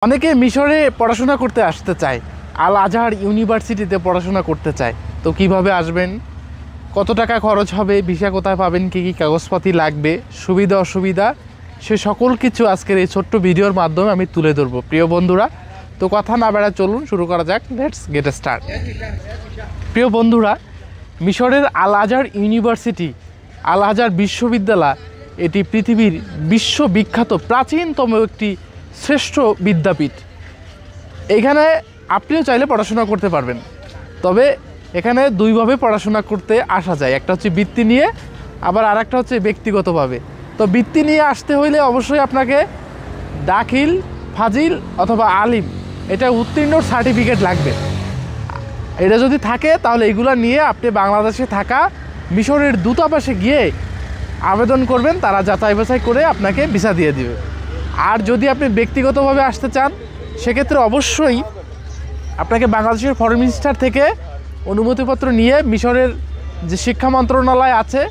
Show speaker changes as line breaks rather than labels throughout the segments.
অনেকে মিশরে পড়াশোনা করতে আসতে চায়, আল আজহার ইউনিভার্সিটিতে পড়াশোনা করতে চায়। তো কিভাবে আসবেন, কত টাকা খরচ হবে, ভিসা কোথায় পাবেন, কী কী কাগজপাতি লাগবে, সুবিধা অসুবিধা, সে সকল কিছু আজকের এই ছোট্ট ভিডিওর মাধ্যমে আমি তুলে ধরবো প্রিয় বন্ধুরা। তো কথা না বেড়া চলুন শুরু করা যাক, লেটস গেট স্টার্ট। প্রিয় বন্ধুরা, মিশরের আল আজহার ইউনিভার্সিটি, আল আজহার বিশ্ববিদ্যালয়, এটি পৃথিবীর বিশ্ববিখ্যাত প্রাচীনতম একটি শ্রেষ্ঠ বিদ্যাপীঠ। এখানে আপনিও চাইলে পড়াশোনা করতে পারবেন, তবে এখানে দুইভাবে পড়াশোনা করতে আসা যায়। একটা হচ্ছে বৃত্তি নিয়ে, আবার আর একটা হচ্ছে ব্যক্তিগতভাবে। তো বৃত্তি নিয়ে আসতে হইলে অবশ্যই আপনাকে দাখিল, ফাজিল অথবা আলিম এটা উত্তীর্ণ সার্টিফিকেট লাগবে। এটা যদি থাকে তাহলে এগুলো নিয়ে আপনি বাংলাদেশে থাকা মিশরের দূতাবাসে গিয়ে আবেদন করবেন, তারা যাচাই বাছাই করে আপনাকে ভিসা দিয়ে দিবে। আর যদি আপনি ব্যক্তিগতভাবে আসতে চান সেক্ষেত্রে অবশ্যই আপনাকে বাংলাদেশের ফরেন মিনিস্টার থেকে অনুমতিপত্র নিয়ে মিশরের যে শিক্ষা মন্ত্রণালয় আছে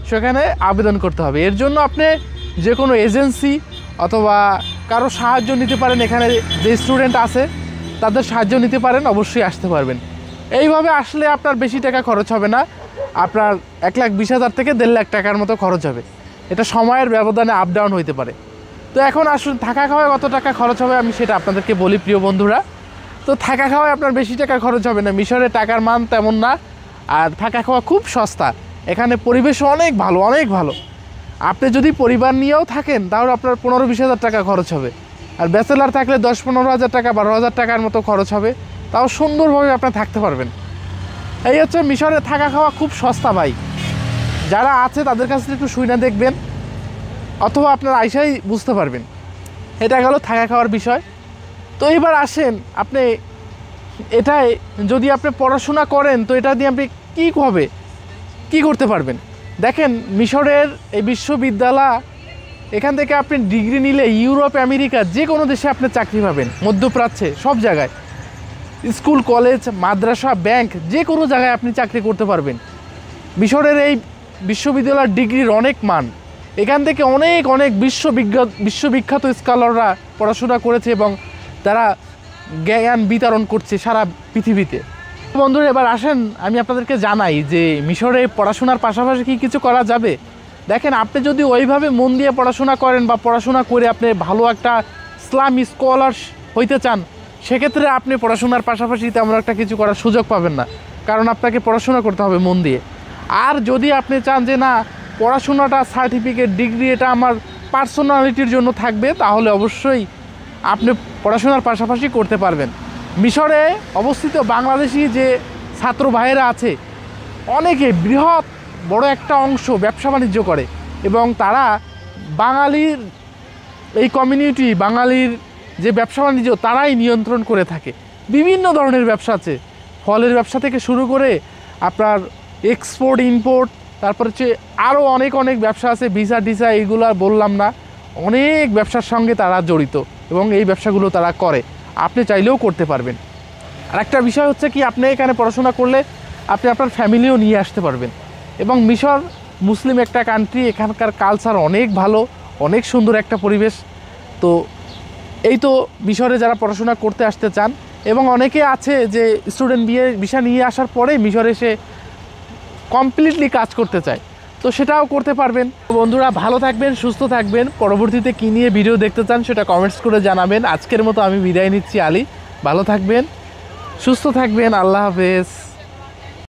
সেখানে আবেদন করতে হবে। এর জন্য আপনি যে কোনো এজেন্সি অথবা কারো সাহায্য নিতে পারেন, এখানে যে স্টুডেন্ট আছে তাদের সাহায্য নিতে পারেন, অবশ্যই আসতে পারবেন। এইভাবে আসলে আপনার বেশি টাকা খরচ হবে না, আপনার 1,20,000 থেকে 1.5 লাখ টাকার মতো খরচ হবে। এটা সময়ের ব্যবধানে আপ ডাউন হইতে পারে। তো এখন আসুন থাকা খাওয়ায় কত টাকা খরচ হবে আমি সেটা আপনাদেরকে বলি প্রিয় বন্ধুরা। তো থাকা খাওয়ায় আপনার বেশি টাকা খরচ হবে না, মিশরে টাকার মান তেমন না, আর থাকা খাওয়া খুব সস্তা। এখানে পরিবেশ অনেক ভালো, অনেক ভালো। আপনি যদি পরিবার নিয়েও থাকেন তাহলে আপনার 15-20,000 টাকা খরচ হবে, আর ব্যাচেলার থাকলে 10-15,000 টাকা, 12,000 টাকার মতো খরচ হবে। তাও সুন্দরভাবে আপনি থাকতে পারবেন। এই হচ্ছে মিশরে থাকা খাওয়া খুব সস্তা ভাই। যারা আছে তাদের কাছে একটু শুনে দেখবেন, অথবা আপনার আইসাই বুঝতে পারবেন। এটা গেল থাকা খাওয়ার বিষয়। তো এবার আসেন, আপনি এটাই যদি আপনি পড়াশোনা করেন তো এটা দিয়ে আপনি কী করতে পারবেন। দেখেন, মিশরের এই বিশ্ববিদ্যালয়, এখান থেকে আপনি ডিগ্রি নিলে ইউরোপ, আমেরিকা যে কোনো দেশে আপনি চাকরি পাবেন, মধ্যপ্রাচ্যে সব জায়গায়, স্কুল, কলেজ, মাদ্রাসা, ব্যাংক, যে কোনো জায়গায় আপনি চাকরি করতে পারবেন। মিশরের এই বিশ্ববিদ্যালয়ের ডিগ্রির অনেক মান। এখান থেকে অনেক অনেক বিশ্ববিখ্যাত স্কলাররা পড়াশোনা করেছে এবং তারা জ্ঞান বিতরণ করছে সারা পৃথিবীতে। বন্ধুরা, এবার আসেন আমি আপনাদেরকে জানাই যে মিশরে পড়াশোনার পাশাপাশি কি কিছু করা যাবে। দেখেন, আপনি যদি ওইভাবে মন দিয়ে পড়াশোনা করেন বা পড়াশোনা করে আপনি ভালো একটা ইসলামী স্কলার হইতে চান, সেক্ষেত্রে আপনি পড়াশোনার পাশাপাশি তেমন একটা কিছু করার সুযোগ পাবেন না, কারণ আপনাকে পড়াশোনা করতে হবে মন দিয়ে। আর যদি আপনি চান যে না, পড়াশোনাটা, সার্টিফিকেট, ডিগ্রি এটা আমার পার্সোনালিটির জন্য থাকবে, তাহলে অবশ্যই আপনি পড়াশোনার পাশাপাশি করতে পারবেন। মিশরে অবস্থিত বাংলাদেশি যে ছাত্র ভাইয়েরা আছে, অনেকে বৃহৎ বড় একটা অংশ ব্যবসা বাণিজ্য করে, এবং তারা বাঙালির এই কমিউনিটি, বাঙালির যে ব্যবসা বাণিজ্য তারাই নিয়ন্ত্রণ করে থাকে। বিভিন্ন ধরনের ব্যবসা আছে, ফলের ব্যবসা থেকে শুরু করে আপনার এক্সপোর্ট, ইম্পোর্ট, তারপর হচ্ছে আরও অনেক অনেক ব্যবসা আছে, ভিসা টিসা, এইগুলো আর বললাম না। অনেক ব্যবসার সঙ্গে তারা জড়িত এবং এই ব্যবসাগুলো তারা করে, আপনি চাইলেও করতে পারবেন। আর একটা বিষয় হচ্ছে কি, আপনি এখানে পড়াশোনা করলে আপনি আপনার ফ্যামিলিও নিয়ে আসতে পারবেন। এবং মিশর মুসলিম একটা কান্ট্রি, এখানকার কালচার অনেক ভালো, অনেক সুন্দর একটা পরিবেশ। তো এই তো মিশরে যারা পড়াশোনা করতে আসতে চান, এবং অনেকে আছে যে স্টুডেন্ট ভিসা নিয়ে আসার পরে মিশরে এসে কমপ্লিটলি কাজ করতে চায়, তো সেটাও করতে পারবেন। বন্ধুরা, ভালো থাকবেন, সুস্থ থাকবেন। পরবর্তীতে কী নিয়ে ভিডিও দেখতে চান সেটা কমেন্টস করে জানাবেন। আজকের মতো আমি বিদায় নিচ্ছি, আলী। ভালো থাকবেন, সুস্থ থাকবেন, আল্লাহ হাফেজ।